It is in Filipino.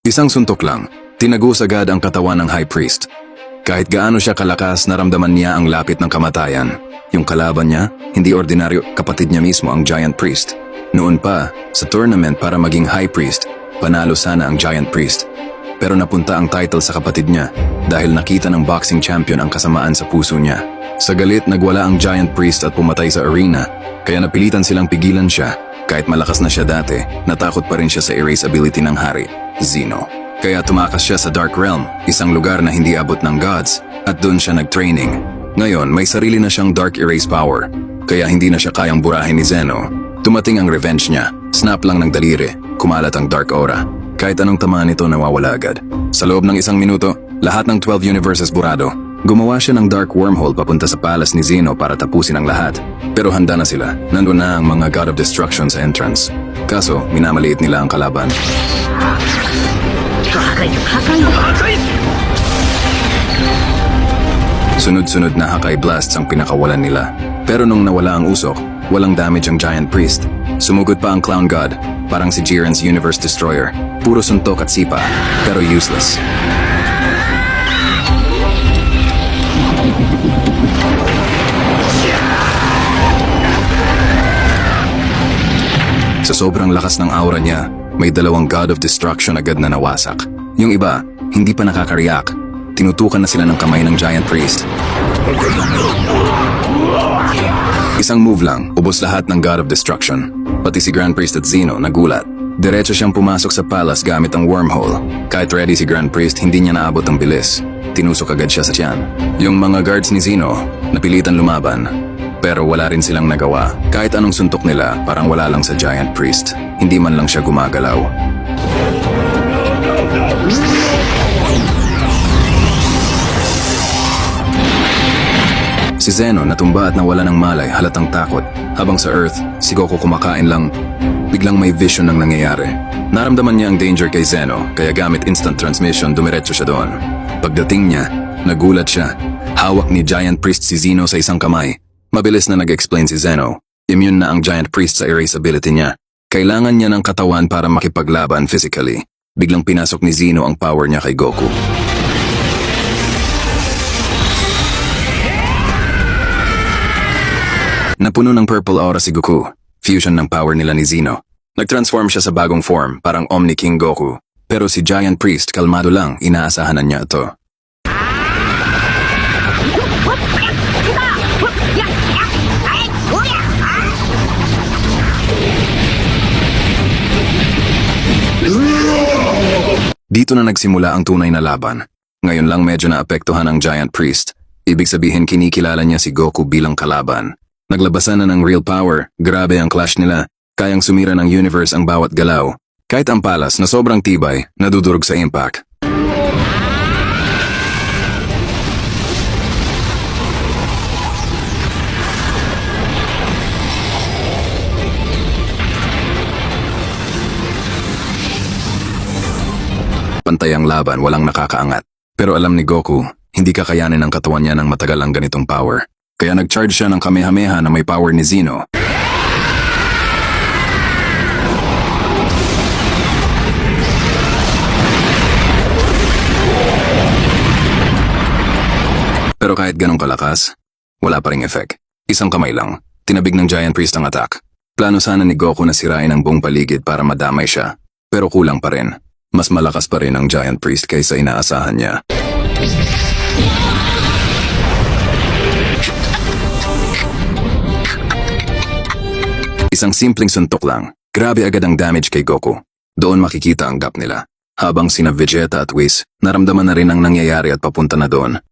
Isang suntok lang, tinagos agad ang katawan ng High Priest. Kahit gaano siya kalakas, naramdaman niya ang lapit ng kamatayan. Yung kalaban niya, hindi ordinaryo, kapatid niya mismo ang Giant Priest. Noon pa, sa tournament para maging High Priest, panalo sana ang Giant Priest. Pero napunta ang title sa kapatid niya dahil nakita ng boxing champion ang kasamaan sa puso niya. Sa galit, nagwala ang Giant Priest at pumatay sa arena, kaya napilitan silang pigilan siya. Kahit malakas na siya dati, natakot pa rin siya sa erase ability ng hari, Zeno. Kaya tumakas siya sa Dark Realm, isang lugar na hindi abot ng gods, at doon siya nag-training. Ngayon, may sarili na siyang Dark Erase power, kaya hindi na siya kayang burahin ni Zeno. Dumating ang revenge niya, snap lang ng daliri, kumalat ang Dark Aura. Kahit anong tamaan nito, nawawala agad. Sa loob ng 1 minuto, lahat ng 12 universes burado. Gumawa siya ng dark wormhole papunta sa palace ni Zeno para tapusin ang lahat. Pero handa na sila, nandun na ang mga God of Destruction sa entrance. Kaso, minamaliit nila ang kalaban. Sunod-sunod na Hakai Blasts ang pinakawalan nila. Pero nung nawala ang usok, walang damage ang Giant Priest. Sumugod pa ang Clown God, parang si Jiren's Universe Destroyer. Puro suntok at sipa, pero useless. Sa sobrang lakas ng aura niya, may 2 God of Destruction agad na nawasak. Yung iba, hindi pa nakaka-react. Tinutukan na sila ng kamay ng Giant Priest. Isang move lang, ubos lahat ng God of Destruction. Pati si Grand Priest at Zeno nagulat. Diretso siyang pumasok sa palace gamit ang wormhole. Kahit ready si Grand Priest, hindi niya naabot ang bilis. Tinusok agad siya sa tiyan. Yung mga guards ni Zeno, napilitan lumaban. Pero wala rin silang nagawa. Kahit anong suntok nila, parang wala lang sa Giant Priest. Hindi man lang siya gumagalaw. Si Zeno natumba at nawala ng malay, halatang takot. Habang sa Earth, si Goku kumakain lang. Biglang may vision ng nangyayari. Naramdaman niya ang danger kay Zeno, kaya gamit instant transmission, dumiretso siya doon. Pagdating niya, nagulat siya. Hawak ni Giant Priest si Zeno sa isang kamay. Mabilis na nag-explain si Zeno. Immune na ang Giant Priest sa erase ability niya. Kailangan niya ng katawan para makipaglaban physically. Biglang pinasok ni Zeno ang power niya kay Goku. Napuno ng purple aura si Goku. Fusion ng power nila ni Zeno. Nag-transform siya sa bagong form, parang Omni King Goku. Pero si Giant Priest, kalmado lang, inaasahan na niya ito. Dito na nagsimula ang tunay na laban. Ngayon lang medyo naapektuhan ang Giant Priest. Ibig sabihin kinikilala niya si Goku bilang kalaban. Naglabasan na ng real power, grabe ang clash nila. Kayang sumira ng universe ang bawat galaw. Kahit ang palace na sobrang tibay, nadudurog sa impact. Pantay ang laban, walang nakakaangat. Pero alam ni Goku, hindi kakayanin ang katawan niya ng matagal ang ganitong power. Kaya nag-charge siya ng Kamehameha na may power ni Zeno. Pero kahit ganong kalakas, wala pa ring effect. Isang kamay lang, tinabig ng Giant Priest ang attack. Plano sana ni Goku na sirain ang buong paligid para madamay siya. Pero kulang pa rin. Mas malakas pa rin ang Giant Priest kaysa inaasahan niya. Isang simpleng suntok lang. Grabe agad ang damage kay Goku. Doon makikita ang gap nila. Habang sina Vegeta at Whis, naramdaman na rin ang nangyayari at papunta na doon.